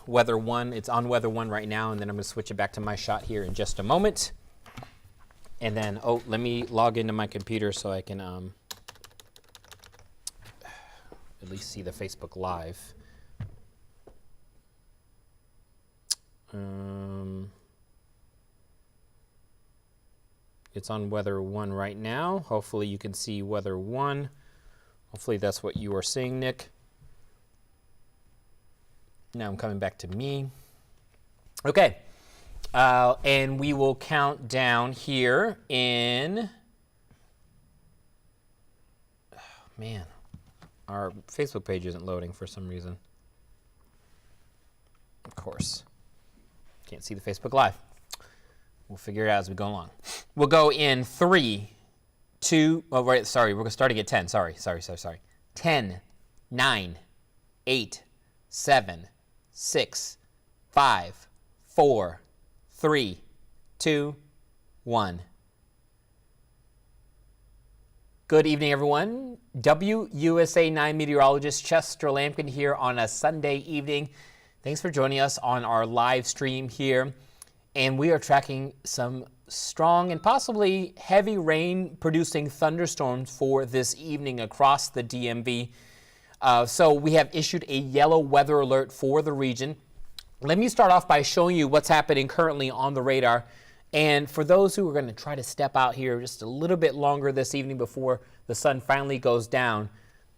weather 1. It's on weather 1 right now, and then I'm going to switch it back to my shot here in just a moment. And then, let me log into my computer so I can at least see the Facebook Live. It's on weather 1 right now. Hopefully you can see weather 1. Hopefully that's what you are seeing, Nick. Now I'm coming back to me. Okay. And we will count down here in... Oh, man. Our Facebook page isn't loading for some reason. Of course. Can't see the Facebook Live. We'll figure it out as we go along. We'll go in 3, 2, oh, right, sorry, we're starting at 10. Sorry. 10, 9, 8, 7, 6, 5, 4, 3, 2, 1. Good evening, everyone. WUSA 9 meteorologist Chester Lampkin here on a Sunday evening. Thanks for joining us on our live stream here. And we are tracking some strong and possibly heavy rain producing thunderstorms for this evening across the DMV. So we have issued a yellow weather alert for the region. Let me start off by showing you what's happening currently on the radar. And for those who are going to try to step out here just a little bit longer this evening before the sun finally goes down,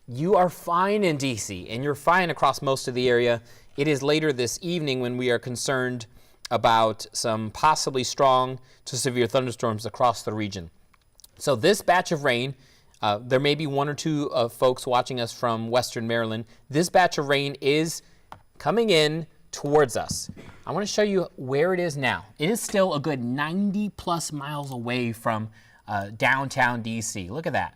you are fine in DC and you're fine across most of the area. It is later this evening when we are concerned about some possibly strong to severe thunderstorms across the region. So this batch of rain, there may be 1 or 2 folks watching us from Western Maryland. This batch of rain is coming in towards us. I want to show you where it is now. It is still a good 90 plus miles away from downtown DC. Look at that.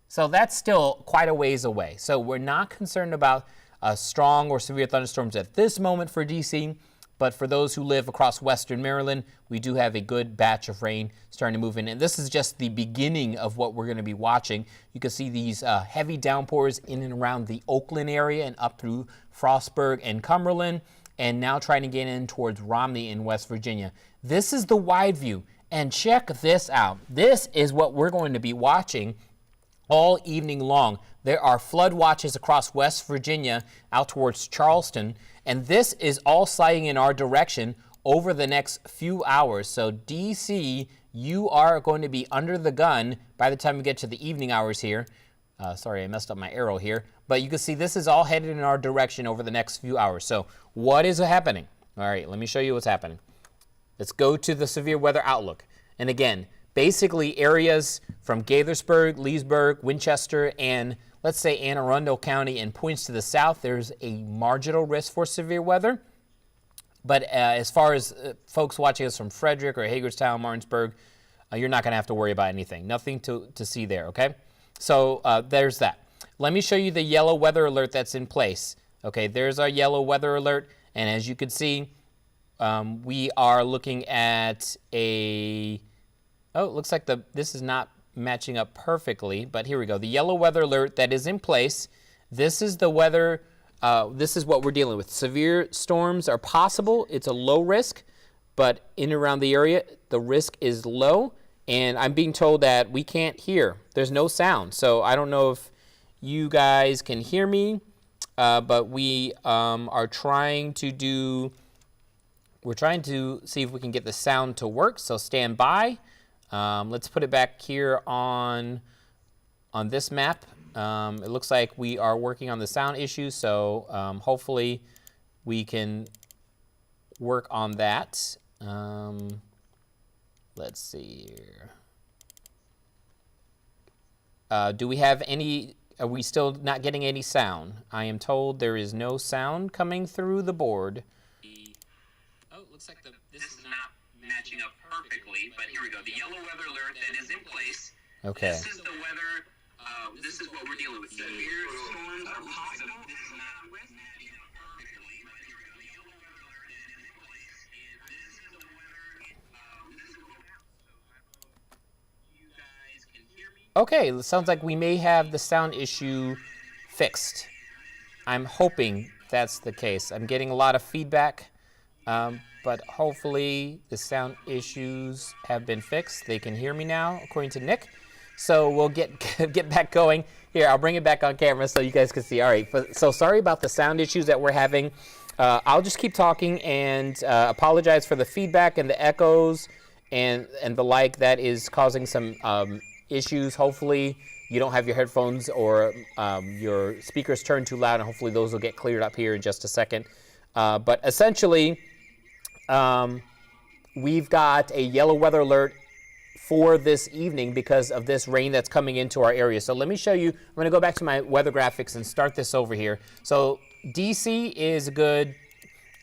So that's still quite a ways away. So we're not concerned about strong or severe thunderstorms at this moment for DC. But for those who live across Western Maryland, we do have a good batch of rain starting to move in. And this is just the beginning of what we're going to be watching. You can see these heavy downpours in and around the Oakland area and up through Frostburg and Cumberland, and now trying to get in towards Romney in West Virginia. This is the wide view. And check this out. This is what we're going to be watching all evening long. There are flood watches across West Virginia out towards Charleston, and this is all sliding in our direction over the next few hours. So DC, you are going to be under the gun by the time we get to the evening hours here. Sorry, I messed up my arrow here. But you can see this is all headed in our direction over the next few hours. So what is happening? All right, let me show you what's happening. Let's go to the severe weather outlook. And again, basically areas from Gaithersburg, Leesburg, Winchester, and let's say Anne Arundel County and points to the south, there's a marginal risk for severe weather. But as far as folks watching us from Frederick or Hagerstown, Martinsburg, you're not going to have to worry about anything. Nothing to see there, okay? So there's that. Let me show you the yellow weather alert that's in place. Okay, there's our yellow weather alert. And as you can see, we are looking at a... Oh, it looks like this is not matching up perfectly, but here we go. The yellow weather alert that is in place. This is the weather, this is what we're dealing with. Severe storms are possible. It's a low risk, but in and around the area, the risk is low. And I'm being told that we can't hear. There's no sound. So I don't know if you guys can hear me, but we are trying to see if we can get the sound to work. So stand by. Let's put it back here on this map. It looks like we are working on the sound issue, so hopefully we can work on that. Let's see here. Do we have any, are we still not getting any sound? I am told there is no sound coming through the board. Oh, it looks like this is not matching up perfectly, but here we go. The yellow weather alert that is in place. Okay. This is the weather, this is what we're dealing with. Severe storms are possible. This is not matching up perfectly, but here we go. The yellow weather alert that is in place. And this is the weather, this is what we're out. So I don't know if you guys can hear me. Okay, it sounds like we may have the sound issue fixed. I'm hoping that's the case. I'm getting a lot of feedback, but hopefully the sound issues have been fixed. They can hear me now, according to Nick. So we'll get back going. Here, I'll bring it back on camera so you guys can see. All right, so sorry about the sound issues that we're having. I'll just keep talking and apologize for the feedback and the echoes and the like. That is causing some issues. Hopefully you don't have your headphones or your speakers turned too loud, and hopefully those will get cleared up here in just a second. But essentially, we've got a yellow weather alert for this evening because of this rain that's coming into our area. So let me show you. I'm going to go back to my weather graphics and start this over here. So DC is a good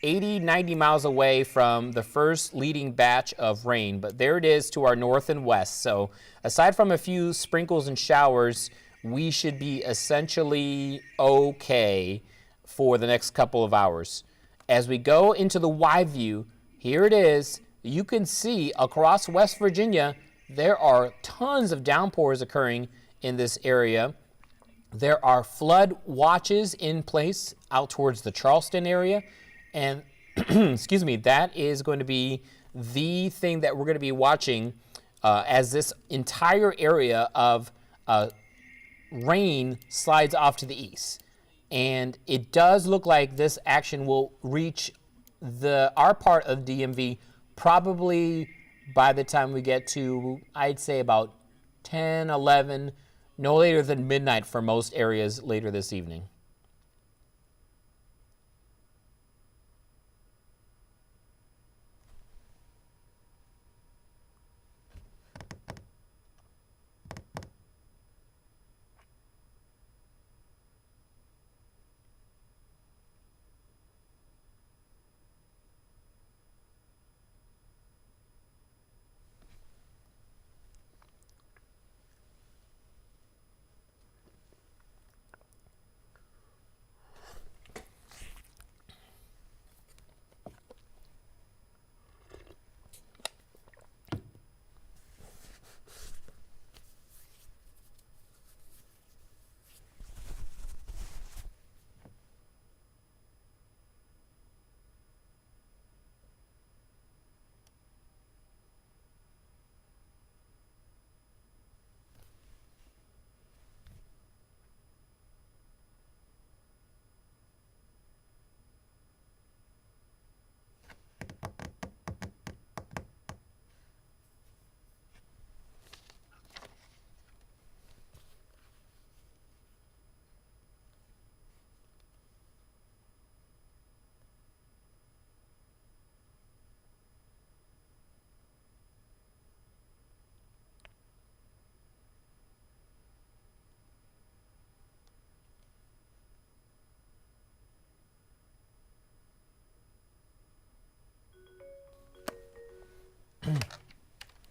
80, 90 miles away from the first leading batch of rain, but there it is to our north and west. So aside from a few sprinkles and showers, we should be essentially okay for the next couple of hours. As we go into the wide view, here it is. You can see across West Virginia, there are tons of downpours occurring in this area. There are flood watches in place out towards the Charleston area. And excuse me, that is going to be the thing that we're going to be watching as this entire area of rain slides off to the east. And it does look like this action will reach our part of DMV probably by the time we get to, I'd say, about 10, 11, no later than midnight for most areas later this evening.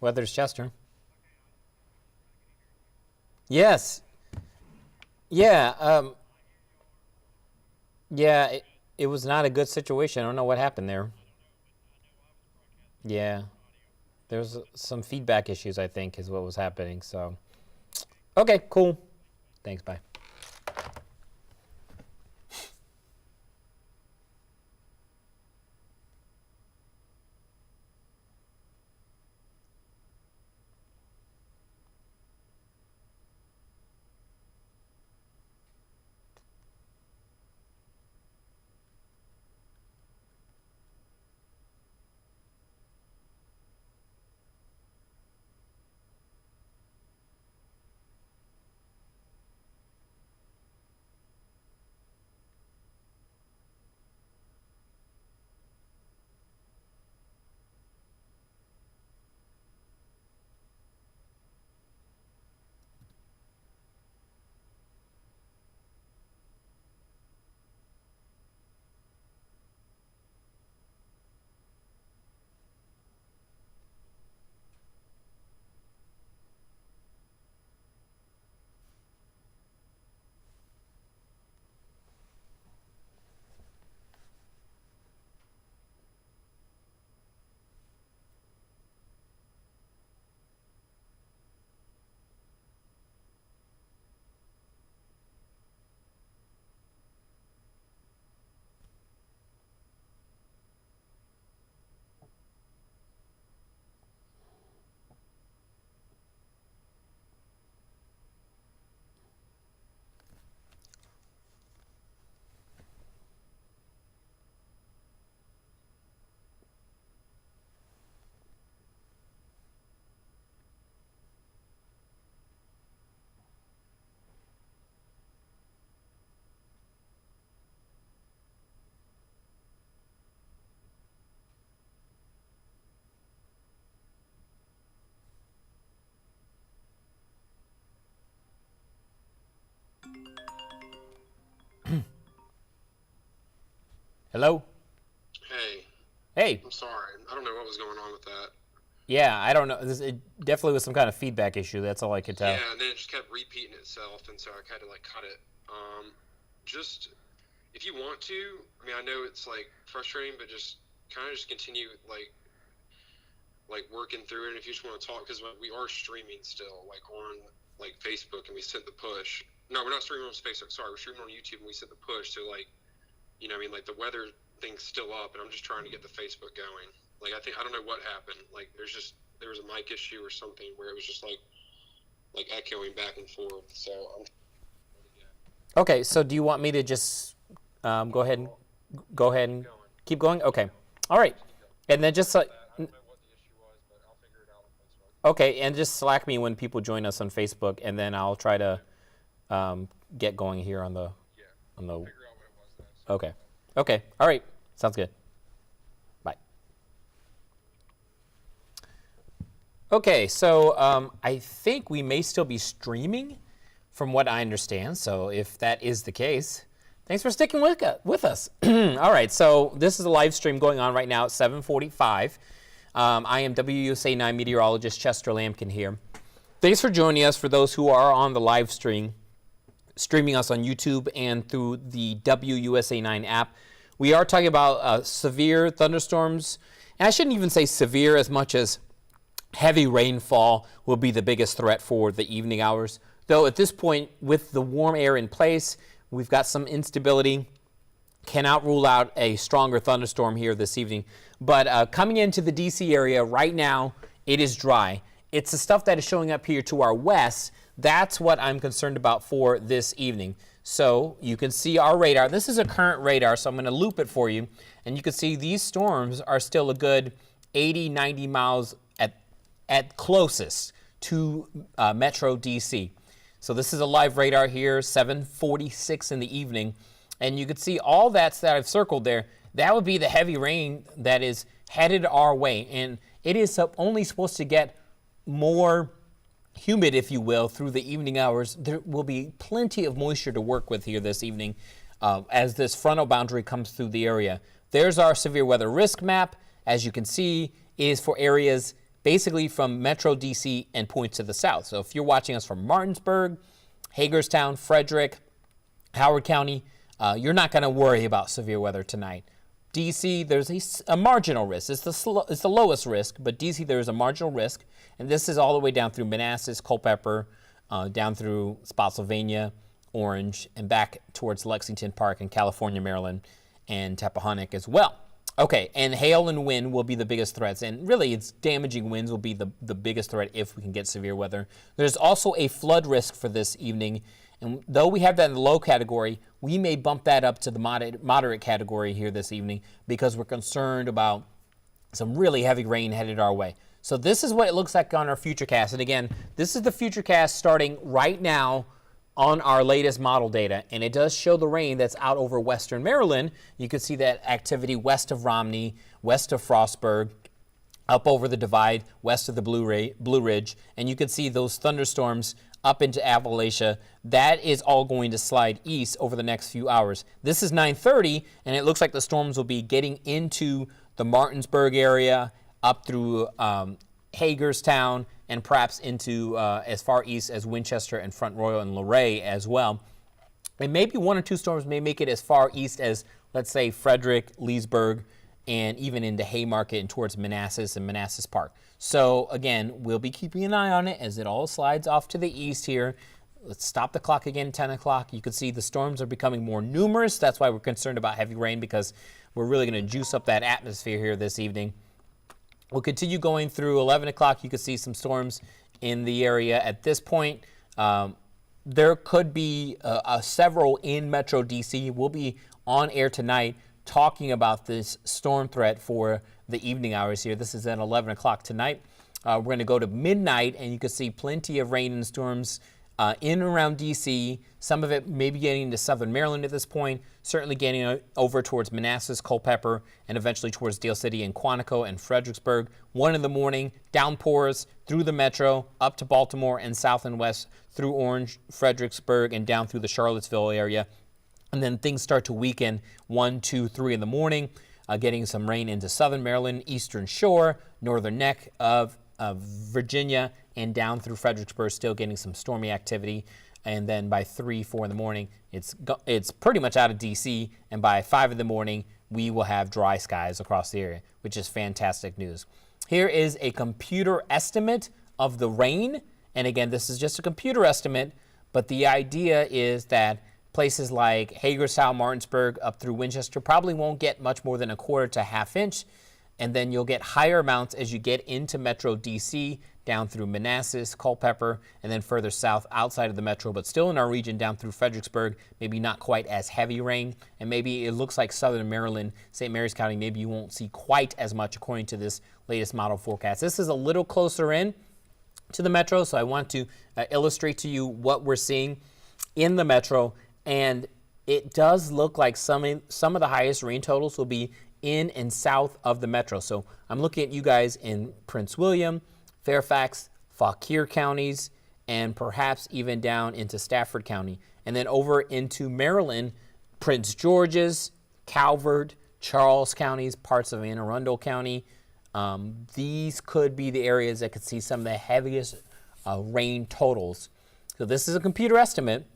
Weather's Chester. Yes. Yeah. Yeah. It was not a good situation. I don't know what happened there. Yeah. There's some feedback issues, I think, is what was happening. So, okay, cool. Thanks. Bye. Hello? Hey, Hey. I'm sorry. I don't know what was going on with that. Yeah, I don't know. It definitely was some kind of feedback issue. That's all I could tell. Yeah, and then it just kept repeating itself, and so I had to like cut it. Just if you want to, I mean, I know it's like frustrating, but just kind of just continue like working through it. And if you just want to talk, because we are streaming still, like on like Facebook, and we sent the push. No, we're not streaming on Facebook. Sorry, we're streaming on YouTube, and we sent the push. So like, I mean, like the weather thing's still up, and I'm just trying to get the Facebook going. Like I don't know what happened. Like there was a mic issue or something where it was just like echoing back and forth. So I'm Okay, so do you want me to just go ahead and keep going? Okay. All right. And then just I don't know what the issue was, but I'll figure it out on Facebook. okay, and just Slack me when people join us on Facebook, and then I'll try to get going here on the Yeah, on the. figure out what it was then. Okay. Okay. All right. Sounds good. Bye. Okay, so I think we may still be streaming from what I understand. So if that is the case, thanks for sticking with us. All right, so this is a live stream going on right now at 7:45. I am WUSA 9 meteorologist Chester Lampkin here. Thanks for joining us. For those who are on the live stream, streaming us on YouTube and through the WUSA 9 app, we are talking about severe thunderstorms. And I shouldn't even say severe as much as heavy rainfall will be the biggest threat for the evening hours. Though at this point, with the warm air in place, we've got some instability. Cannot rule out a stronger thunderstorm here this evening. But coming into the DC area right now, it is dry. It's the stuff that is showing up here to our west. That's what I'm concerned about for this evening. So you can see our radar. This is a current radar, so I'm going to loop it for you. And you can see these storms are still a good 80, 90 miles at closest to Metro DC. So this is a live radar here, 7:46 in the evening. And you can see all that I've circled there. That would be the heavy rain that is headed our way. And it is only supposed to get more humid, if you will, through the evening hours. There will be plenty of moisture to work with here this evening as this frontal boundary comes through the area. There's our severe weather risk map. As you can see, is for areas basically from Metro DC and points to the south. So if you're watching us from Martinsburg, Hagerstown, Frederick, Howard County, you're not going to worry about severe weather tonight. DC, there's a marginal risk. It's the lowest risk, but DC, there is a marginal risk. And this is all the way down through Manassas, Culpeper, down through Spotsylvania, Orange, and back towards Lexington Park and California, Maryland, and Tappahannock as well. Okay, and hail and wind will be the biggest threats. And really, it's damaging winds will be the biggest threat if we can get severe weather. There's also a flood risk for this evening. And though we have that in the low category, we may bump that up to the moderate category here this evening because we're concerned about some really heavy rain headed our way. So this is what it looks like on our futurecast. And again, this is the futurecast starting right now on our latest model data. And it does show the rain that's out over western Maryland. You can see that activity west of Romney, west of Frostburg, up over the divide, west of the Blue Ridge. And you can see those thunderstorms up into Appalachia. That is all going to slide east over the next few hours. This is 9:30, and it looks like the storms will be getting into the Martinsburg area, up through Hagerstown, and perhaps into as far east as Winchester and Front Royal and Luray as well. And maybe one or two storms may make it as far east as, let's say, Frederick, Leesburg, and even into Haymarket and towards Manassas and Manassas Park. So again, we'll be keeping an eye on it as it all slides off to the east here. Let's stop the clock again, 10 o'clock. You can see the storms are becoming more numerous. That's why we're concerned about heavy rain, because we're really going to juice up that atmosphere here this evening. We'll continue going through 11 o'clock. You can see some storms in the area at this point. There could be several in Metro DC. We'll be on air tonight talking about this storm threat for the evening hours here. This is at 11 o'clock tonight. We're going to go to midnight, and you can see plenty of rain and storms in and around D.C. Some of it maybe getting into southern Maryland at this point, certainly getting over towards Manassas, Culpeper, and eventually towards Dale City and Quantico and Fredericksburg. 1 in the morning, downpours through the metro, up to Baltimore and south and west through Orange, Fredericksburg, and down through the Charlottesville area. And then things start to weaken 1, 2, 3 in the morning, getting some rain into southern Maryland, eastern shore, northern neck of Virginia, and down through Fredericksburg, still getting some stormy activity. And then by 3, 4 in the morning, it's pretty much out of D.C. And by 5 in the morning, we will have dry skies across the area, which is fantastic news. Here is a computer estimate of the rain. And again, this is just a computer estimate, but the idea is that places like Hagerstown, Martinsburg, up through Winchester probably won't get much more than a quarter to half inch. And then you'll get higher amounts as you get into Metro DC, down through Manassas, Culpeper, and then further south outside of the metro, but still in our region down through Fredericksburg, maybe not quite as heavy rain. And maybe it looks like southern Maryland, St. Mary's County, maybe you won't see quite as much according to this latest model forecast. This is a little closer in to the metro, so I want to illustrate to you what we're seeing in the metro. And it does look like some of the highest rain totals will be in and south of the metro. So I'm looking at you guys in Prince William, Fairfax, Fauquier counties, and perhaps even down into Stafford County. And then over into Maryland, Prince George's, Calvert, Charles counties, parts of Anne Arundel County. These could be the areas that could see some of the heaviest rain totals. So this is a computer estimate,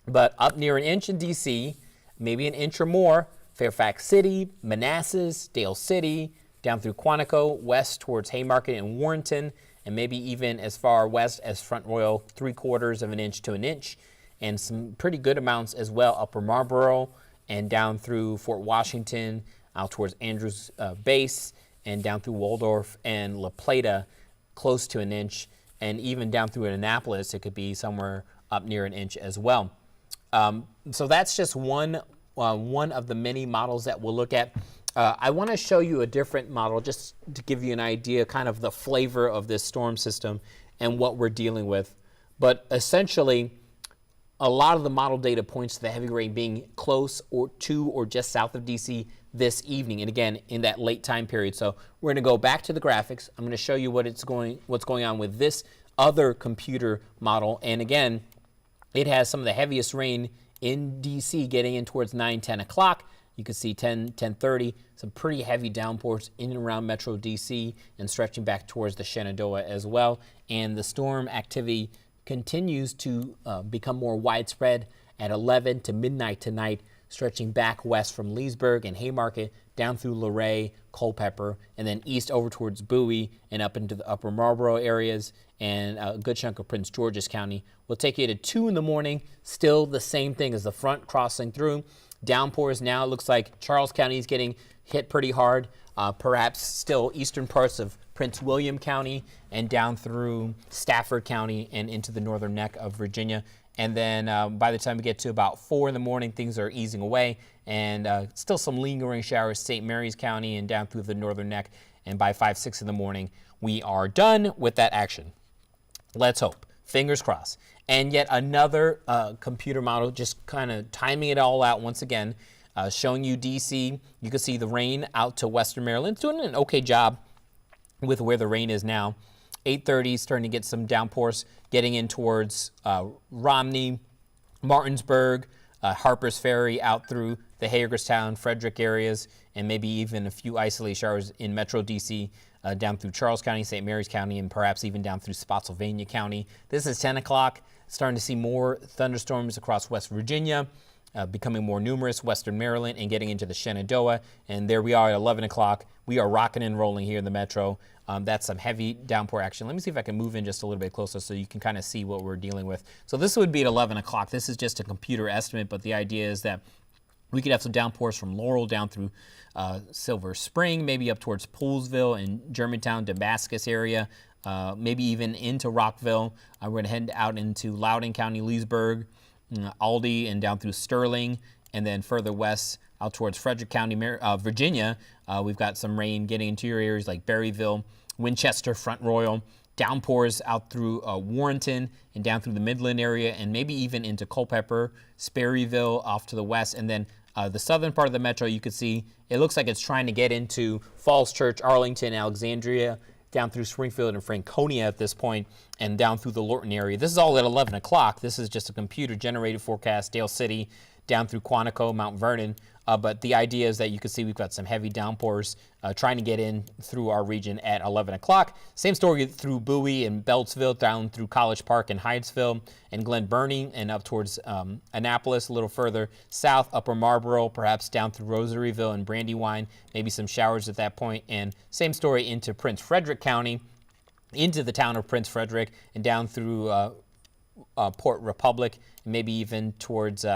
but up near an inch in D.C., maybe an inch or more, Fairfax City, Manassas, Dale City, down through Quantico, west towards Haymarket and Warrenton, and maybe even as far west as Front Royal, 3/4 of an inch to an inch, and some pretty good amounts as well, Upper Marlboro and down through Fort Washington, out towards Andrews Base, and down through Waldorf and La Plata, close to an inch, and even down through Annapolis, it could be somewhere up near an inch as well. So that's just one of the many models that we'll look at. I want to show you a different model just to give you an idea, kind of the flavor of this storm system and what we're dealing with. But essentially, a lot of the model data points to the heavy rain being close or to or just south of DC this evening, and again in that late time period. So we're going to go back to the graphics. I'm going to show you what's going on with this other computer model, and again, it has some of the heaviest rain in DC getting in towards 9, 10 o'clock. You can see 10, 10:30, some pretty heavy downpours in and around Metro DC and stretching back towards the Shenandoah as well. And the storm activity continues to become more widespread at 11 to midnight tonight, stretching back west from Leesburg and Haymarket down through Luray, Culpeper, and then east over towards Bowie and up into the Upper Marlboro areas and a good chunk of Prince George's County. We'll take you to 2 in the morning, still the same thing as the front crossing through. Downpours now, it looks like Charles County is getting hit pretty hard, perhaps still eastern parts of Prince William County and down through Stafford County and into the northern neck of Virginia. And then by the time we get to about 4 in the morning, things are easing away, and still some lingering showers, St. Mary's County and down through the northern neck. And by 5, 6 in the morning, we are done with that action. Let's hope. Fingers crossed. And yet another computer model, just kind of timing it all out once again, showing you DC. You can see the rain out to western Maryland. It's doing an okay job with where the rain is now. 8:30, starting to get some downpours getting in towards Romney, Martinsburg, Harper's Ferry, out through the Hagerstown, Frederick areas, and maybe even a few isolated showers in Metro DC, down through Charles County, St. Mary's County, and perhaps even down through Spotsylvania County. This is 10 o'clock, starting to see more thunderstorms across West Virginia, becoming more numerous, western Maryland, and getting into the Shenandoah. And there we are at 11 o'clock. We are rocking and rolling here in the metro. That's some heavy downpour action. Let me see if I can move in just a little bit closer so you can kind of see what we're dealing with. So this would be at 11 o'clock. This is just a computer estimate, but the idea is that we could have some downpours from Laurel down through Silver Spring, maybe up towards Poolsville and Germantown, Damascus area, maybe even into Rockville. We're going to head out into Loudoun County, Leesburg, Aldie, and down through Sterling, and then further west out towards Frederick County, Virginia. We've got some rain getting into your areas like Berryville, Winchester, Front Royal, downpours out through Warrenton and down through the Midland area, and maybe even into Culpeper, Sperryville off to the west, and then the southern part of the metro. You can see it looks like it's trying to get into Falls Church, Arlington, Alexandria, down through Springfield and Franconia at this point, and down through the Lorton area. This is all at 11 o'clock. This is just a computer-generated forecast. Dale City, down through Quantico, Mount Vernon. But the idea is that you can see we've got some heavy downpours trying to get in through our region at 11 o'clock. Same story through Bowie and Beltsville, down through College Park and Hydesville and Glen Burnie, and up towards Annapolis, a little further south, Upper Marlboro, perhaps down through Rosaryville and Brandywine, maybe some showers at that point. And same story into Prince Frederick County, into the town of Prince Frederick, and down through Port Republic, and maybe even towards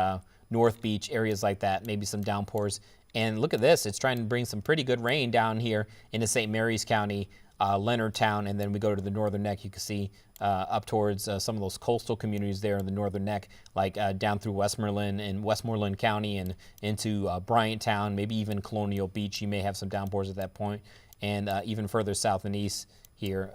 North Beach, areas like that, maybe some downpours. And look at this, it's trying to bring some pretty good rain down here into St. Mary's County, Leonardtown, and then we go to the Northern Neck. You can see up towards some of those coastal communities there in the Northern Neck, like down through Westmoreland and Westmoreland County and into Bryanttown, maybe even Colonial Beach. You may have some downpours at that point, and even further south and east here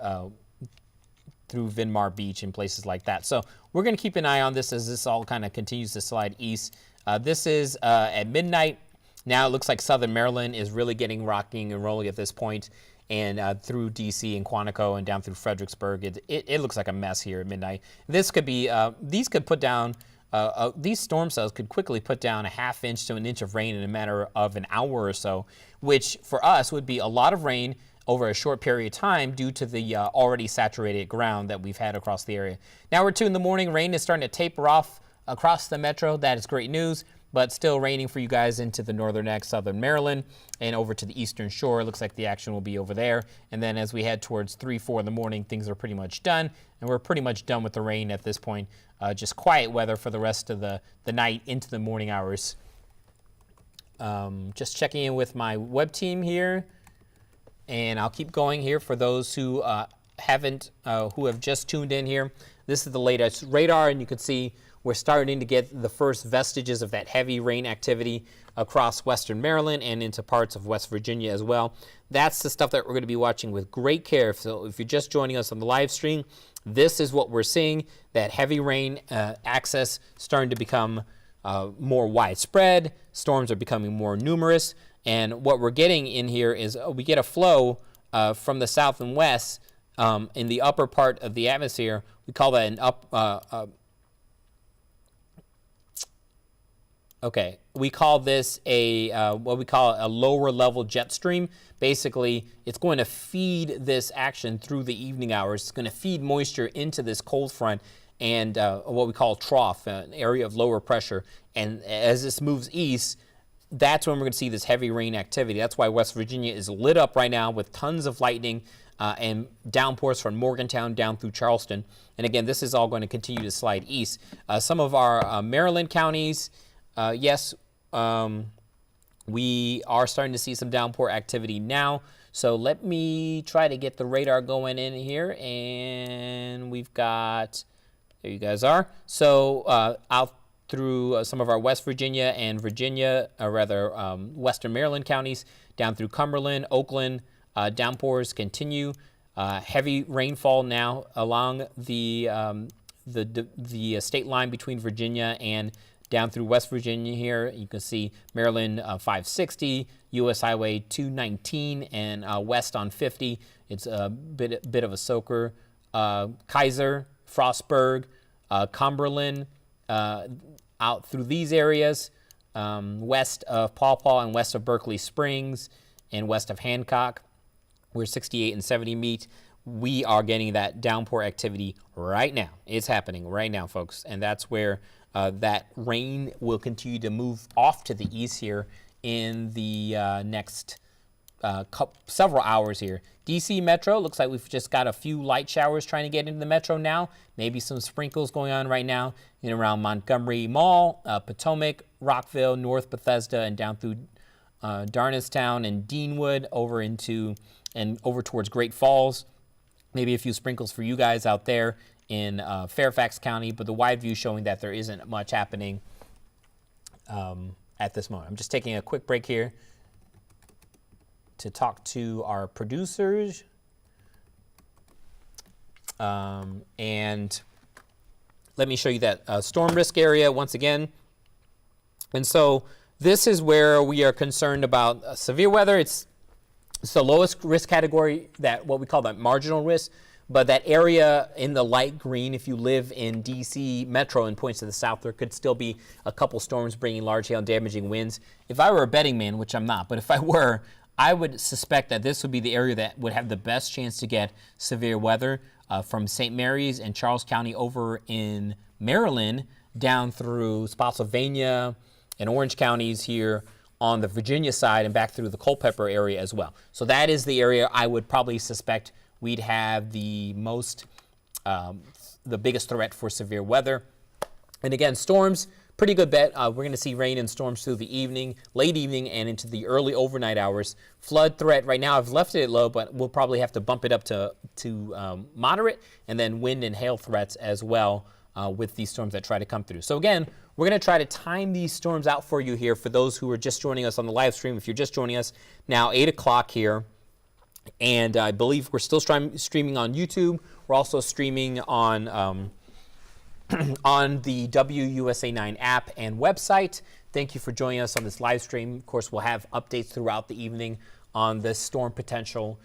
through Vinmar Beach and places like that. So we're going to keep an eye on this as this all kind of continues to slide east. This is at midnight. Now it looks like southern Maryland is really getting rocking and rolling at this point, and through D.C. and Quantico and down through Fredericksburg. It looks like a mess here at midnight. This could be, these could put down, these storm cells could quickly put down a ½ inch to an inch of rain in a matter of an hour or so, which for us would be a lot of rain over a short period of time due to the already saturated ground that we've had across the area. Now we're 2 in the morning. Rain is starting to taper off across the metro. That is great news, but still raining for you guys into the Northern Neck, southern Maryland, and over to the eastern shore. It looks like the action will be over there. And then as we head towards 3, 4 in the morning, things are pretty much done, and we're pretty much done with the rain at this point. Just quiet weather for the rest of the night into the morning hours. Just checking in with my web team here. And I'll keep going here for those who who have just tuned in here. This is the latest radar, and you can see we're starting to get the first vestiges of that heavy rain activity across western Maryland and into parts of West Virginia as well. That's the stuff that we're going to be watching with great care. So if you're just joining us on the live stream, this is what we're seeing, that heavy rain access starting to become more widespread. Storms are becoming more numerous. And what we're getting in here is we get a flow from the south and west in the upper part of the atmosphere. We call that an we call this what we call a lower level jet stream. Basically, it's going to feed this action through the evening hours. It's going to feed moisture into this cold front and what we call trough, an area of lower pressure. And as this moves east, that's when we're going to see this heavy rain activity. That's why West Virginia is lit up right now with tons of lightning and downpours from Morgantown down through Charleston. And again, this is all going to continue to slide east. Some of our Maryland counties, yes, we are starting to see some downpour activity now. So let me try to get the radar going in here. And we've got, there you guys are. So out through some of our West Virginia and Virginia, Western Maryland counties, down through Cumberland, Oakland. Downpours continue. Heavy rainfall now along the state line between Virginia and down through West Virginia here. You can see Maryland 560, U.S. Highway 219, and west on 50. It's a bit of a soaker. Kaiser, Frostburg, Cumberland, out through these areas, west of Paw Paw and west of Berkeley Springs and west of Hancock, where 68 and 70 meet. We are getting that downpour activity right now. It's happening right now, folks. And that's where that rain will continue to move off to the east here in the next several hours here. D.C. Metro, looks like we've just got a few light showers trying to get into the Metro now. Maybe some sprinkles going on right now in around Montgomery Mall, Potomac, Rockville, North Bethesda, and down through Darnestown and Deanwood over towards Great Falls. Maybe a few sprinkles for you guys out there in Fairfax County, but the wide view showing that there isn't much happening at this moment. I'm just taking a quick break here to talk to our producers. And let me show you that storm risk area once again. And so this is where we are concerned about severe weather. It's the lowest risk category, that what we call that marginal risk, But that area in the light green, if you live in D.C. Metro and points to the south, there could still be a couple storms bringing large hail and damaging winds. If I were a betting man, which I'm not, but if I were, I would suspect that this would be the area that would have the best chance to get severe weather from St. Mary's and Charles County over in Maryland down through Spotsylvania and Orange counties here on the Virginia side and back through the Culpeper area as well. So that is the area I would probably suspect we'd have the biggest threat for severe weather. And again, storms, pretty good bet. We're going to see rain and storms through the evening, late evening, and into the early overnight hours. Flood threat right now, I've left it low, but we'll probably have to bump it up to moderate, and then wind and hail threats as well with these storms that try to come through. So again, we're going to try to time these storms out for you here for those who are just joining us on the live stream. If you're just joining us now, 8 o'clock here. And I believe we're still streaming on YouTube. We're also streaming on on the WUSA 9 app and website. Thank you for joining us on this live stream. Of course, we'll have updates throughout the evening on this storm potential.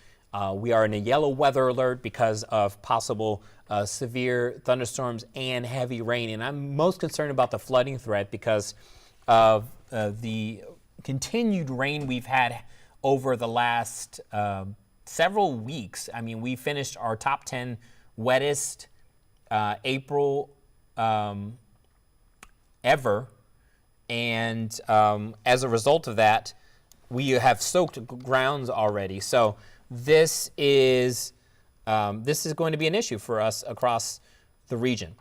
We are in a yellow weather alert because of possible severe thunderstorms and heavy rain. And I'm most concerned about the flooding threat because of the continued rain we've had over the last several weeks. I mean, we finished our top 10 wettest April ever. And as a result of that, we have soaked grounds already. So this is going to be an issue for us across the region.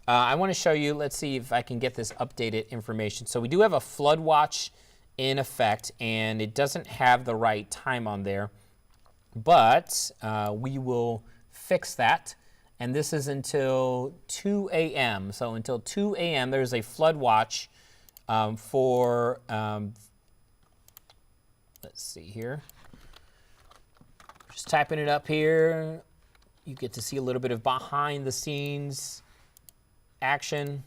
I want to show you, let's see if I can get this updated information. So we do have a flood watch in effect, and it doesn't have the right time on there, but we will fix that. And this is until 2 a.m. So until 2 a.m. there's a flood watch for, let's see here. Just typing it up here. You get to see a little bit of behind the scenes action.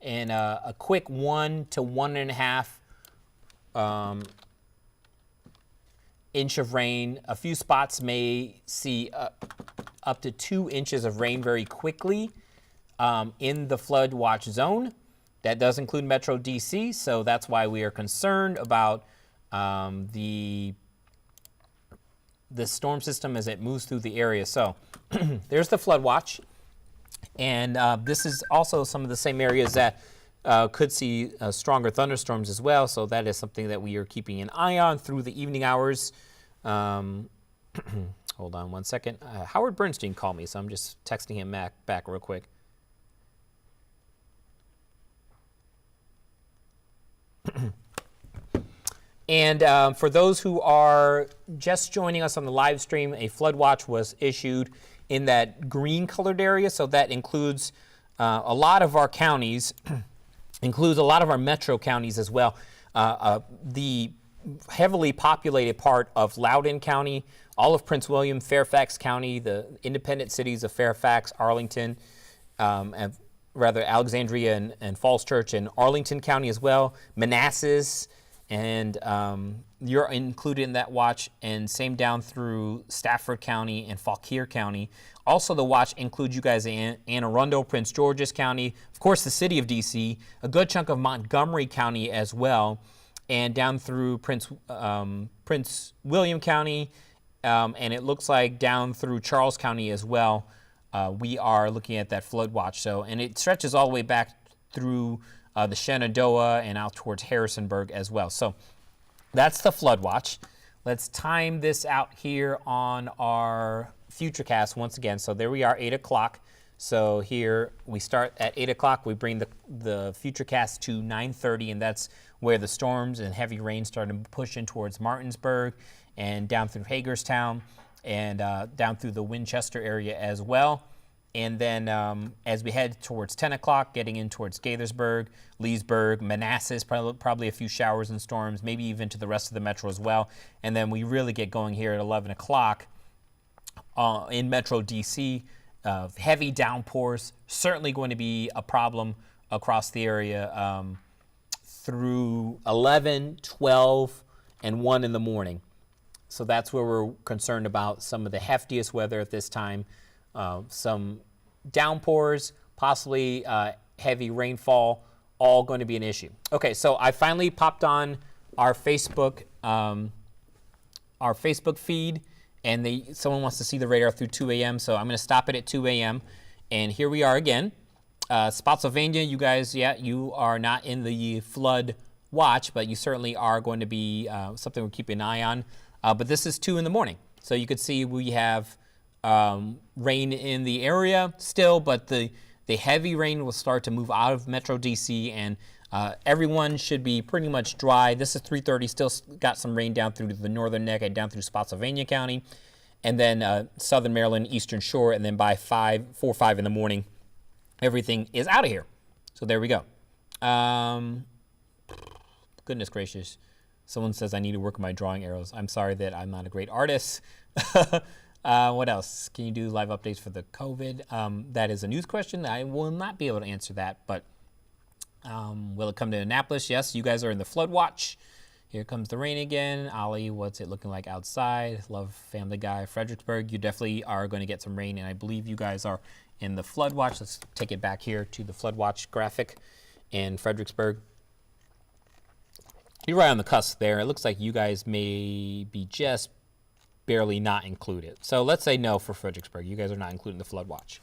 And a quick 1 to 1.5 inch of rain. A few spots may see up to 2 inches of rain very quickly in the flood watch zone. That does include Metro DC, so that's why we are concerned about the storm system as it moves through the area. So there's the flood watch. And this is also some of the same areas that could see stronger thunderstorms as well. So that is something that we are keeping an eye on through the evening hours. Hold on one second. Howard Bernstein called me, so I'm just texting him back real quick. And for those who are just joining us on the live stream, a flood watch was issued in that green colored area. So that includes a lot of our counties, includes a lot of our metro counties as well. The heavily populated part of Loudoun County, all of Prince William, Fairfax County, the independent cities of Fairfax, Arlington, and rather Alexandria and Falls Church, and Arlington County as well, Manassas, and you're included in that watch, and same down through Stafford County and Fauquier County. Also, the watch includes you guys in Anne Arundel, Prince George's County, of course, the city of D.C., a good chunk of Montgomery County as well, and down through Prince William County, and it looks like down through Charles County as well. We are looking at that flood watch. So, and it stretches all the way back through the Shenandoah and out towards Harrisonburg as well. So that's the flood watch. Let's time this out here on our Futurecast once again. So there we are, 8 o'clock. So here we start at 8 o'clock. We bring the Futurecast to 9:30, and that's where the storms and heavy rain start to push in towards Martinsburg and down through Hagerstown and down through the Winchester area as well. And then as we head towards 10 o'clock, getting in towards Gaithersburg, Leesburg, Manassas, probably a few showers and storms, maybe even to the rest of the metro as well. And then we really get going here at 11 o'clock in Metro DC. Heavy downpours, certainly going to be a problem across the area through 11, 12, and 1 in the morning. So that's where we're concerned about some of the heftiest weather at this time. Some downpours, possibly heavy rainfall, all going to be an issue. Okay, so I finally popped on our Facebook feed, and someone wants to see the radar through 2 a.m., so I'm going to stop it at 2 a.m. And here we are again. Spotsylvania, you guys, yeah, you are not in the flood watch, but you certainly are going to be something we're keeping an eye on. But this is 2 in the morning. So you could see we have rain in the area still, but the heavy rain will start to move out of Metro DC, and everyone should be pretty much dry. This is 3:30, still got some rain down through the northern neck and down through Spotsylvania County, and then southern Maryland, Eastern Shore, and then by 4 or 5 in the morning, everything is out of here. So there we go. Goodness gracious. Someone says I need to work on my drawing arrows. I'm sorry that I'm not a great artist. What else? Can you do live updates for the COVID? That is a news question. I will not be able to answer that, but will it come to Annapolis? Yes, you guys are in the flood watch. Here comes the rain again. Ollie, what's it looking like outside? Love Family Guy. Fredericksburg, you definitely are going to get some rain, and I believe you guys are in the flood watch. Let's take it back here to the flood watch graphic in Fredericksburg. You're right on the cusp there. It looks like you guys may be just barely not included. So let's say no for Fredericksburg. You guys are not included in the flood watch.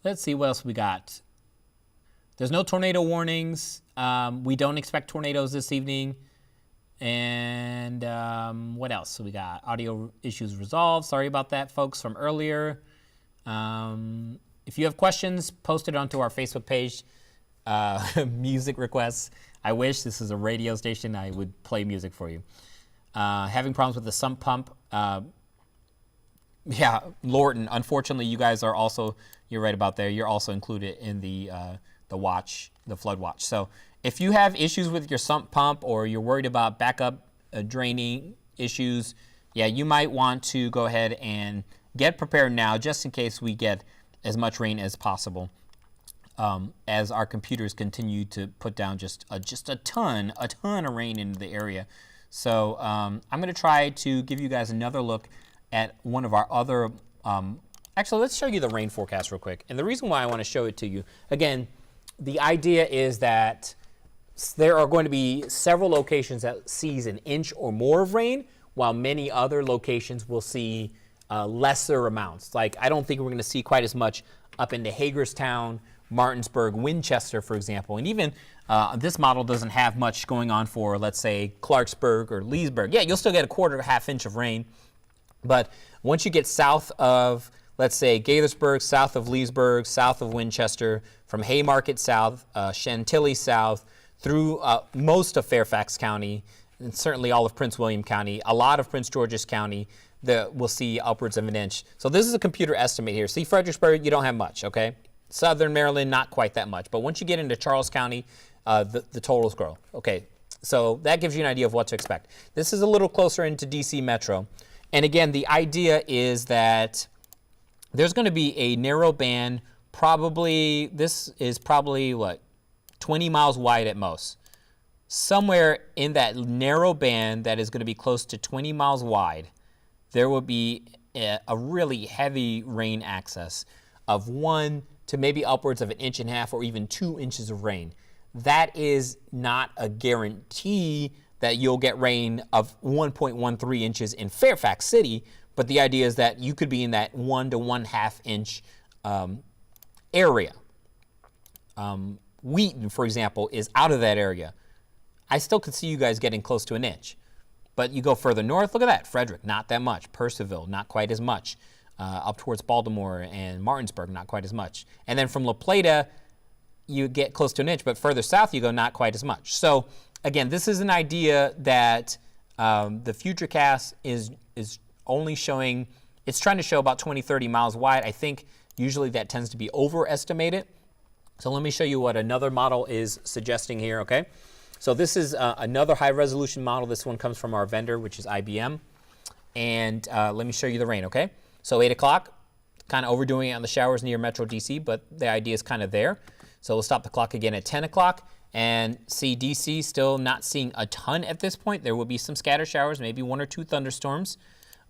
Let's see what else we got. There's no tornado warnings. We don't expect tornadoes this evening. And what else? So we got audio issues resolved. Sorry about that, folks, from earlier. If you have questions, post it onto our Facebook page. Music requests. I wish this is a radio station. I would play music for you. Having problems with the sump pump. Yeah, Lorton. Unfortunately, you guys are also, you're right about there. You're also included in the watch, the flood watch. So if you have issues with your sump pump or you're worried about backup draining issues, yeah, you might want to go ahead and get prepared now just in case we get as much rain as possible. As our computers continue to put down just a ton of rain into the area. So I'm going to try to give you guys another look at one of our other, actually let's show you the rain forecast real quick. And the reason why I want to show it to you, again, the idea is that there are going to be several locations that sees an inch or more of rain, while many other locations will see lesser amounts. Like I don't think we're going to see quite as much up into Hagerstown, Martinsburg, Winchester, for example. And even this model doesn't have much going on for, let's say, Clarksburg or Leesburg. Yeah, you'll still get a quarter to half inch of rain. But once you get south of, let's say, Gaithersburg, south of Leesburg, south of Winchester, from Haymarket south, Chantilly south, through most of Fairfax County, and certainly all of Prince William County, a lot of Prince George's County, we'll see upwards of an inch. So this is a computer estimate here. See, Fredericksburg, you don't have much, okay? Southern Maryland, not quite that much. But once you get into Charles County, the totals grow. Okay, so that gives you an idea of what to expect. This is a little closer into DC Metro. And again, the idea is that there's going to be a narrow band, probably, this is probably, what, 20 miles wide at most. Somewhere in that narrow band that is going to be close to 20 miles wide, there will be a really heavy rain access of 1 to maybe upwards of 1.5 inches or even 2 inches of rain. That is not a guarantee that you'll get rain of 1.13 inches in Fairfax City, but the idea is that you could be in that 1 to 1/2 inch area. Wheaton, for example, is out of that area. I still could see you guys getting close to 1 inch. But you go further north, look at that. Frederick, not that much. Purcellville, not quite as much. Up towards Baltimore and Martinsburg, not quite as much. And then from La Plata, you get close to 1 inch, but further south you go not quite as much. So again, this is an idea that the Futurecast is only showing, it's trying to show about 20, 30 miles wide. I think usually that tends to be overestimated. So let me show you what another model is suggesting here, okay? So this is another high resolution model. This one comes from our vendor, which is IBM. And let me show you the rain, okay? So 8 o'clock, kind of overdoing it on the showers near Metro DC, but the idea is kind of there. So we'll stop the clock again at 10 o'clock and see DC still not seeing a ton at this point. There will be some scatter showers, maybe 1 or 2 thunderstorms.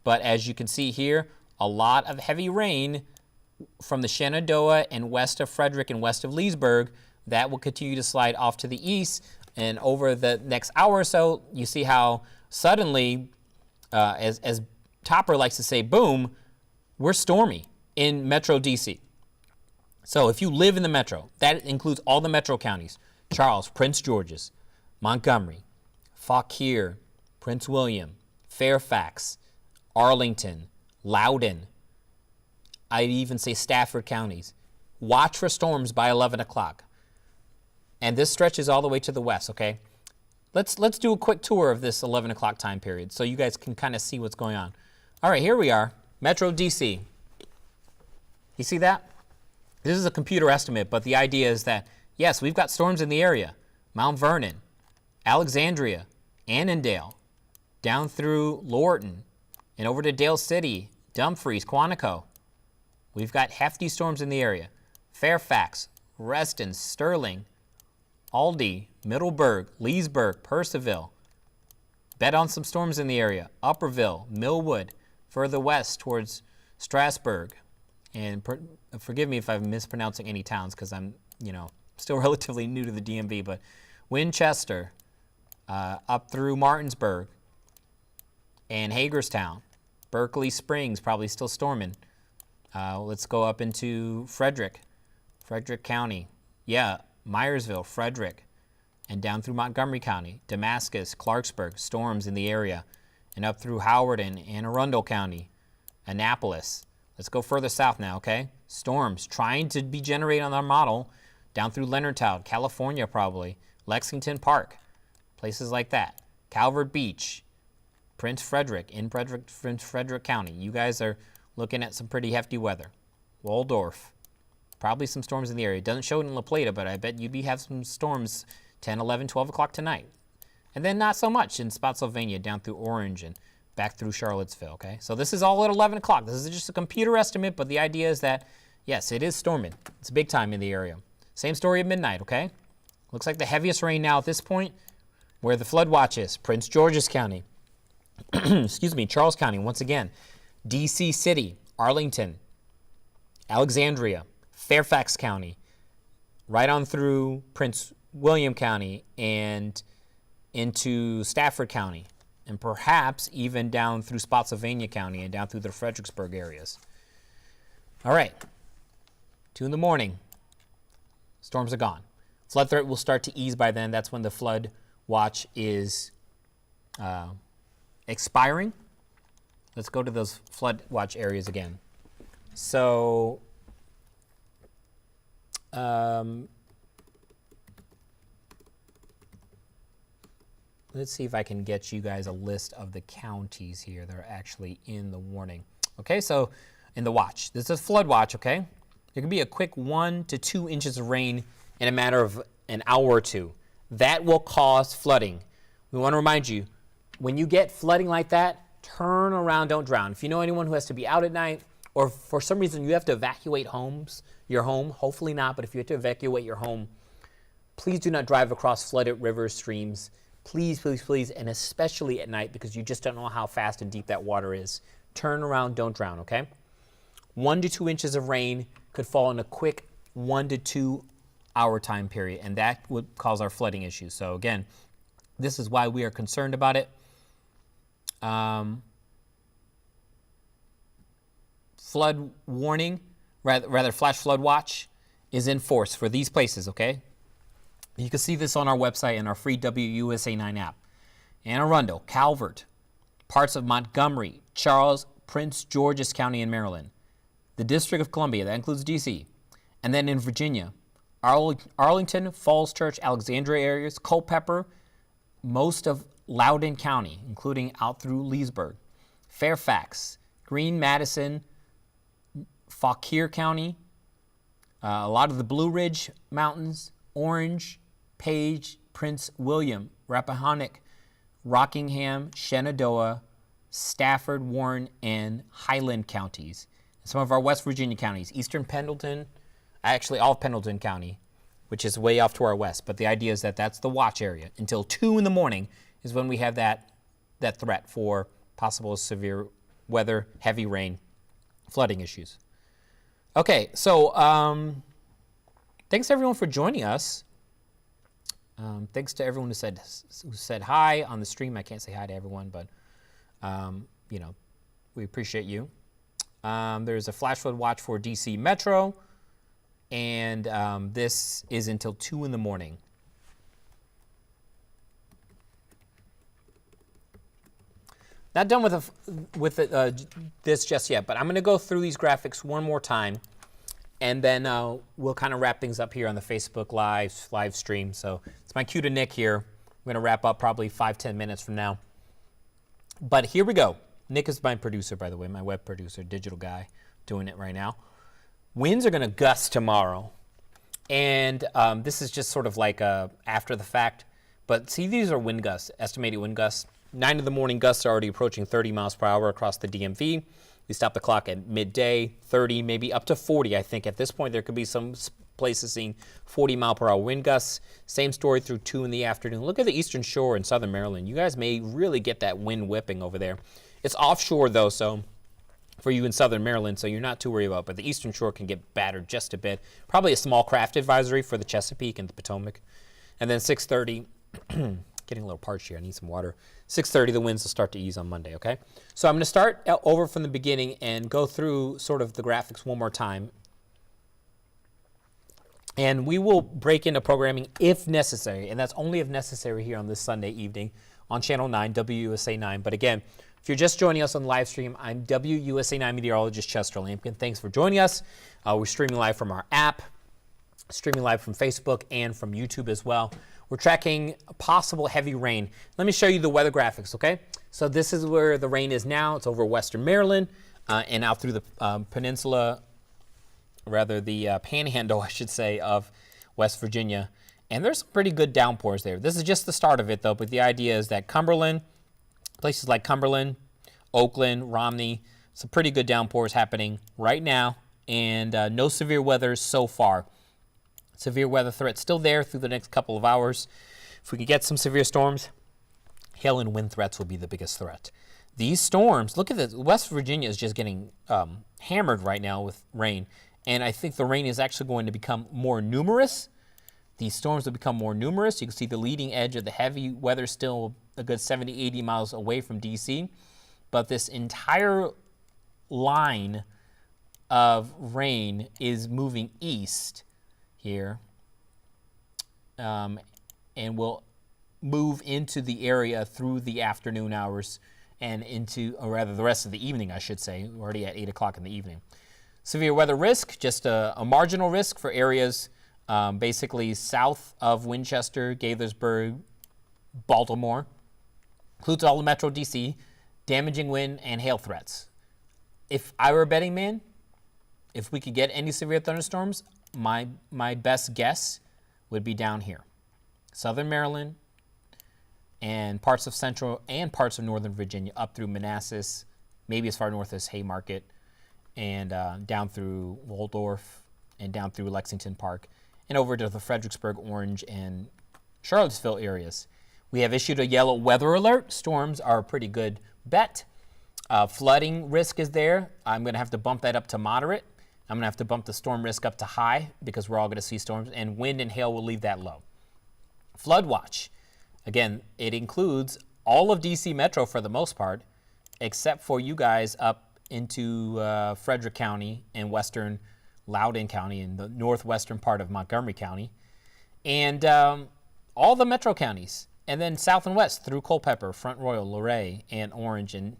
But as you can see here, a lot of heavy rain from the Shenandoah and west of Frederick and west of Leesburg. That will continue to slide off to the east. And over the next hour or so, you see how suddenly, as Topper likes to say, boom, we're stormy in Metro DC. So if you live in the Metro, that includes all the Metro counties: Charles, Prince George's, Montgomery, Fauquier, Prince William, Fairfax, Arlington, Loudoun, I'd even say Stafford counties. Watch for storms by 11 o'clock. And this stretches all the way to the west, okay? Let's do a quick tour of this 11 o'clock time period so you guys can kind of see what's going on. All right, here we are, Metro DC. You see that? This is a computer estimate, but the idea is that, yes, we've got storms in the area. Mount Vernon, Alexandria, Annandale, down through Lorton, and over to Dale City, Dumfries, Quantico. We've got hefty storms in the area. Fairfax, Reston, Sterling, Aldie, Middleburg, Leesburg, Purcellville. Bet on some storms in the area. Upperville, Millwood, further west towards Strasburg. And forgive me if I'm mispronouncing any towns because I'm, still relatively new to the DMV, but Winchester, up through Martinsburg and Hagerstown. Berkeley Springs, probably still storming. Let's go up into Frederick County. Yeah, Myersville, Frederick, and down through Montgomery County, Damascus, Clarksburg, storms in the area, and up through Howard and Anne Arundel County, Annapolis. Let's go further south now, okay? Storms trying to be generated on our model down through Leonardtown, California probably, Lexington Park, places like that. Calvert Beach, Prince Frederick, Prince Frederick County. You guys are looking at some pretty hefty weather. Waldorf, probably some storms in the area. It doesn't show it in La Plata, but I bet you'd have some storms 10, 11, 12 o'clock tonight. And then not so much in Spotsylvania down through Orange and back through Charlottesville, okay? So this is all at 11 o'clock. This is just a computer estimate, but the idea is that, yes, it is storming. It's big time in the area. Same story at midnight, okay? Looks like the heaviest rain now at this point, where the flood watch is, Prince George's County, Charles County, once again, DC City, Arlington, Alexandria, Fairfax County, right on through Prince William County and into Stafford County, and perhaps even down through Spotsylvania County and down through the Fredericksburg areas. All right, 2 in the morning, storms are gone. Flood threat will start to ease by then. That's when the flood watch is expiring. Let's go to those flood watch areas again. So, let's see if I can get you guys a list of the counties here that are actually in the warning. Okay, so in the watch, this is flood watch, okay? There can be a quick 1 to 2 inches of rain in a matter of an hour or two. That will cause flooding. We want to remind you, when you get flooding like that, turn around, don't drown. If you know anyone who has to be out at night, or for some reason you have to evacuate your home, hopefully not, but if you have to evacuate your home, please do not drive across flooded rivers, streams. Please, please, please, and especially at night because you just don't know how fast and deep that water is. Turn around, don't drown, okay? 1 to 2 inches of rain could fall in a quick 1 to 2 hour time period, and that would cause our flooding issues. So again, this is why we are concerned about it. Flood warning, rather flash flood watch is in force for these places, okay? You can see this on our website and our free WUSA 9 app. Anne Arundel, Calvert, parts of Montgomery, Charles, Prince George's County in Maryland, the District of Columbia, that includes DC, and then in Virginia, Arlington, Falls Church, Alexandria areas, Culpeper, most of Loudoun County, including out through Leesburg, Fairfax, Greene, Madison, Fauquier County, a lot of the Blue Ridge Mountains, Orange, Page, Prince William, Rappahannock, Rockingham, Shenandoah, Stafford, Warren, and Highland counties. Some of our West Virginia counties, Eastern Pendleton, actually all of Pendleton County, which is way off to our west. But the idea is that that's the watch area. Until 2 in the morning is when we have that threat for possible severe weather, heavy rain, flooding issues. Okay, so thanks everyone for joining us. Thanks to everyone who said hi on the stream. I can't say hi to everyone, but we appreciate you. There's a flash flood watch for DC Metro, and this is until 2 in the morning. Not done with this just yet, but I'm going to go through these graphics one more time, and then we'll kind of wrap things up here on the Facebook live stream. So it's my cue to Nick here. I'm going to wrap up probably 5-10 minutes from now. But here we go. Nick is my producer, by the way, my web producer, digital guy, doing it right now. Winds are going to gust tomorrow, and this is just sort of like after the fact. But see, these are wind gusts, estimated wind gusts. 9 in the morning gusts are already approaching 30 miles per hour across the DMV. We stop the clock at midday, 30, maybe up to 40. I think at this point there could be some places seeing 40 mile per hour wind gusts. Same story through 2 in the afternoon. Look at the eastern shore in southern Maryland. You guys may really get that wind whipping over there. It's offshore though, so for you in southern Maryland, so you're not too worried about it. But the eastern shore can get battered just a bit. Probably a small craft advisory for the Chesapeake and the Potomac. And then 6:30. Getting a little parched here. I need some water. 6:30, the winds will start to ease on Monday, okay? So I'm going to start over from the beginning and go through sort of the graphics one more time. And we will break into programming if necessary, and that's only if necessary here on this Sunday evening on Channel 9, WUSA 9. But again, if you're just joining us on the live stream, I'm WUSA 9 meteorologist Chester Lampkin. Thanks for joining us. We're streaming live from our app, streaming live from Facebook and from YouTube as well. We're tracking possible heavy rain. Let me show you the weather graphics, okay? So this is where the rain is now. It's over western Maryland and out through the peninsula, rather the panhandle, I should say, of West Virginia. And there's some pretty good downpours there. This is just the start of it, though, but the idea is that Cumberland, places like Cumberland, Oakland, Romney, some pretty good downpours happening right now, and no severe weather so far. Severe weather threat still there through the next couple of hours. If we could get some severe storms, hail and wind threats will be the biggest threat. These storms, look at this. West Virginia is just getting hammered right now with rain, and I think the rain is actually going to become more numerous. These storms will become more numerous. You can see the leading edge of the heavy weather still a good 70, 80 miles away from D.C., but this entire line of rain is moving east here, and will move into the area through the afternoon hours and into, or rather the rest of the evening, I should say. We're already at 8 o'clock in the evening. Severe weather risk, just a marginal risk for areas basically south of Winchester, Gaithersburg, Baltimore. Includes all the Metro DC, damaging wind and hail threats. If I were a betting man, if we could get any severe thunderstorms, my best guess would be down here. Southern Maryland and parts of central and parts of northern Virginia up through Manassas, maybe as far north as Haymarket, and down through Waldorf and down through Lexington Park and over to the Fredericksburg, Orange, and Charlottesville areas. We have issued a yellow weather alert. Storms are a pretty good bet. Flooding risk is there. I'm going to have to bump that up to moderate. I'm going to have to bump the storm risk up to high because we're all going to see storms, and wind and hail will leave that low. Flood watch. Again, it includes all of DC Metro for the most part, except for you guys up into Frederick County and western Loudoun County and the northwestern part of Montgomery County, and all the metro counties, and then south and west through Culpeper, Front Royal, Luray, and Orange. And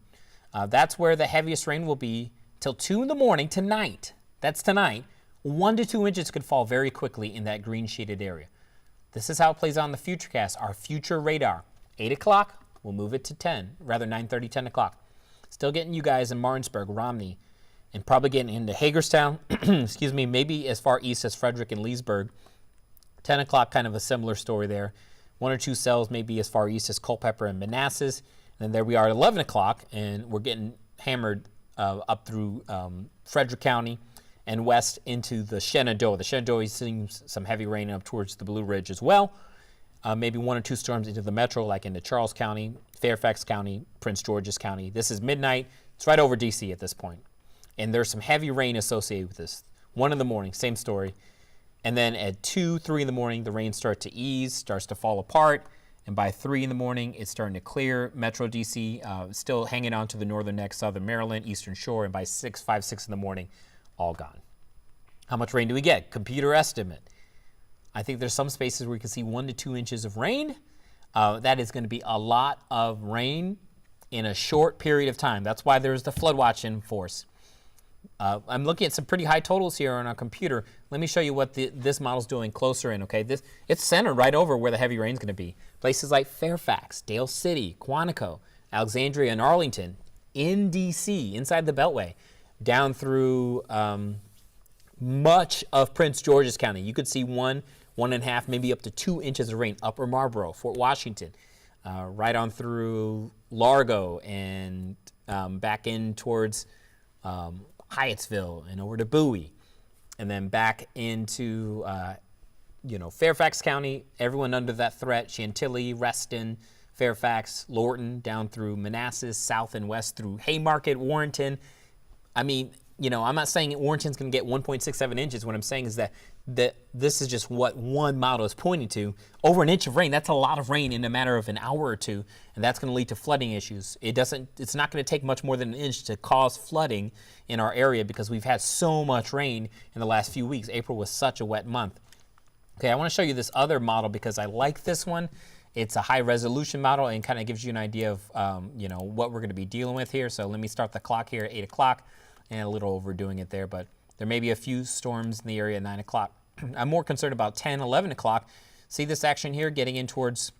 that's where the heaviest rain will be till 2 in the morning tonight. That's tonight. 1 to 2 inches could fall very quickly in that green shaded area. This is how it plays out on the Futurecast, our future radar. 8 o'clock, we'll move it to 10, rather 9:30, 10 o'clock. Still getting you guys in Martinsburg, Romney, and probably getting into Hagerstown, excuse me, maybe as far east as Frederick and Leesburg. 10 o'clock, kind of a similar story there. 1 or 2 cells maybe as far east as Culpeper and Manassas. And then there we are at 11 o'clock, and we're getting hammered up through Frederick County and west into the Shenandoah. The Shenandoah is seeing some heavy rain up towards the Blue Ridge as well. Maybe 1 or 2 storms into the metro, like into Charles County, Fairfax County, Prince George's County. This is midnight. It's right over D.C. at this point. And there's some heavy rain associated with this. 1 in the morning, same story. And then at 2, 3 in the morning, the rain starts to ease, starts to fall apart. And by 3 in the morning, it's starting to clear. Metro D.C. Still hanging on to the northern neck, southern Maryland, eastern shore. And by 5, 6 in the morning, all gone. How much rain do we get? Computer estimate. I think there's some spaces where you can see 1 to 2 inches of rain. That is going to be a lot of rain in a short period of time. That's why there's the flood watch in force. I'm looking at some pretty high totals here on our computer. Let me show you what this model's doing closer in, okay? It's centered right over where the heavy rain's going to be. Places like Fairfax, Dale City, Quantico, Alexandria, and Arlington, in D.C., inside the Beltway, down through much of Prince George's County. You could see 1.5, maybe up to 2 inches of rain. Upper Marlboro, Fort Washington, right on through Largo and back in towards Hyattsville and over to Bowie, and then back into Fairfax County. Everyone under that threat: Chantilly, Reston, Fairfax, Lorton, down through Manassas, south and west through Haymarket, Warrenton. I mean, I'm not saying Warrenton's going to get 1.67 inches. What I'm saying is that this is just what one model is pointing to. Over an inch of rain, that's a lot of rain in a matter of an hour or two, and that's going to lead to flooding issues. It's not going to take much more than an inch to cause flooding in our area because we've had so much rain in the last few weeks. April was such a wet month. Okay, I want to show you this other model because I like this one. It's a high resolution model and kind of gives you an idea of what we're going to be dealing with here. So let me start the clock here at 8 o'clock. And a little overdoing it there, but there may be a few storms in the area at 9 o'clock. I'm more concerned about 10, 11 o'clock. See this action here getting in towards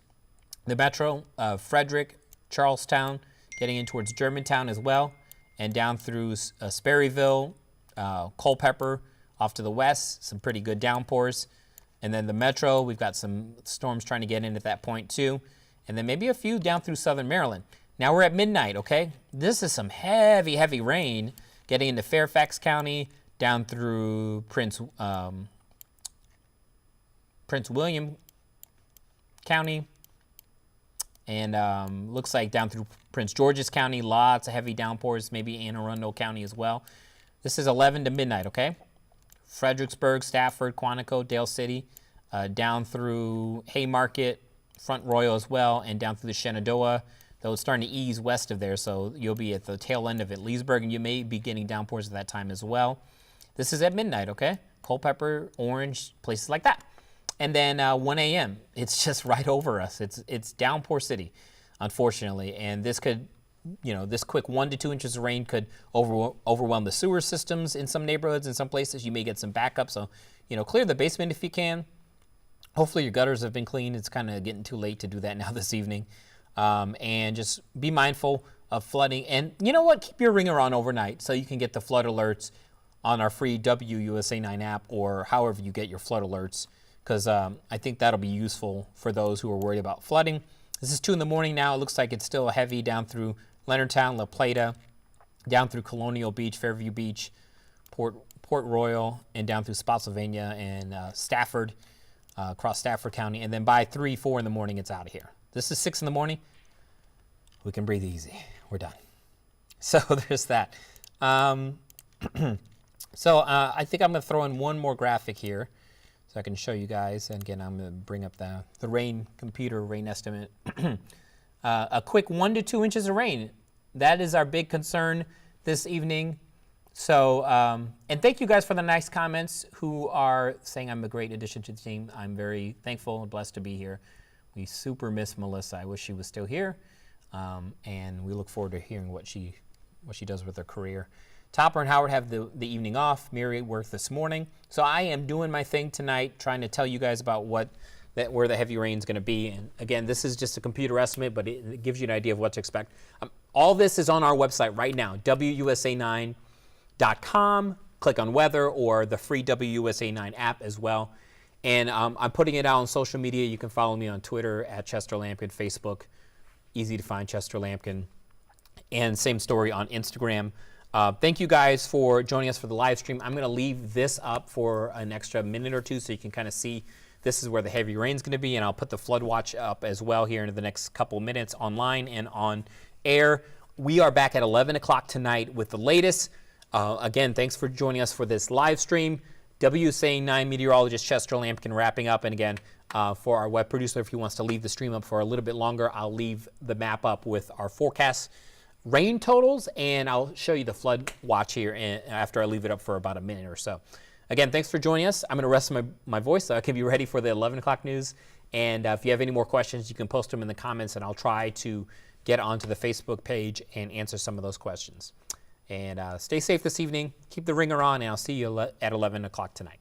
the metro, Frederick, Charlestown, getting in towards Germantown as well, and down through Sperryville, Culpeper, off to the west, some pretty good downpours. And then the metro, we've got some storms trying to get in at that point too. And then maybe a few down through southern Maryland. Now we're at midnight, okay? This is some heavy, heavy rain getting into Fairfax County, down through Prince William County, and looks like down through Prince George's County, lots of heavy downpours, maybe Anne Arundel County as well. This is 11 to midnight, okay? Fredericksburg, Stafford, Quantico, Dale City, down through Haymarket, Front Royal as well, and down through the Shenandoah. Though it's starting to ease west of there, so you'll be at the tail end of it. Leesburg, and you may be getting downpours at that time as well. This is at midnight, okay? Culpeper, Orange, places like that. And then 1 a.m., it's just right over us. It's downpour city, unfortunately. And this could, this quick 1 to 2 inches of rain could overwhelm the sewer systems in some neighborhoods. In some places, you may get some backup. So, clear the basement if you can. Hopefully your gutters have been cleaned. It's kind of getting too late to do that now this evening. And just be mindful of flooding. And you know what? Keep your ringer on overnight so you can get the flood alerts on our free WUSA 9 app or however you get your flood alerts, because I think that'll be useful for those who are worried about flooding. This is 2 in the morning now. It looks like it's still heavy down through Leonardtown, La Plata, down through Colonial Beach, Fairview Beach, Port Royal, and down through Spotsylvania and Stafford, across Stafford County. And then by 3, 4 in the morning, it's out of here. This is 6 in the morning. We can breathe easy. We're done. So there's that. I think I'm going to throw in one more graphic here so I can show you guys. And again, I'm going to bring up the rain computer rain estimate. A quick 1 to 2 inches of rain. That is our big concern this evening. So, and thank you guys for the nice comments who are saying I'm a great addition to the team. I'm very thankful and blessed to be here. We super miss Melissa. I wish she was still here. And we look forward to hearing what she does with her career. Topper and Howard have the evening off. Mary worked this morning. So I am doing my thing tonight, trying to tell you guys about where the heavy rain is going to be. And again, this is just a computer estimate, but it gives you an idea of what to expect. All this is on our website right now, WUSA9.com. Click on weather or the free WUSA9 app as well. And I'm putting it out on social media. You can follow me on Twitter at Chester Lampkin, Facebook, easy to find Chester Lampkin. And same story on Instagram. Thank you guys for joining us for the live stream. I'm going to leave this up for an extra minute or two so you can kind of see this is where the heavy rain is going to be, and I'll put the flood watch up as well here in the next couple of minutes online and on air. We are back at 11 o'clock tonight with the latest. Again, thanks for joining us for this live stream. WUSA 9 meteorologist Chester Lampkin wrapping up. And again, for our web producer, if he wants to leave the stream up for a little bit longer, I'll leave the map up with our forecast rain totals, and I'll show you the flood watch here after I leave it up for about a minute or so. Again, thanks for joining us. I'm going to rest my voice so I can be ready for the 11 o'clock news. And if you have any more questions, you can post them in the comments, and I'll try to get onto the Facebook page and answer some of those questions. And stay safe this evening. Keep the ringer on, and I'll see you at 11 o'clock tonight.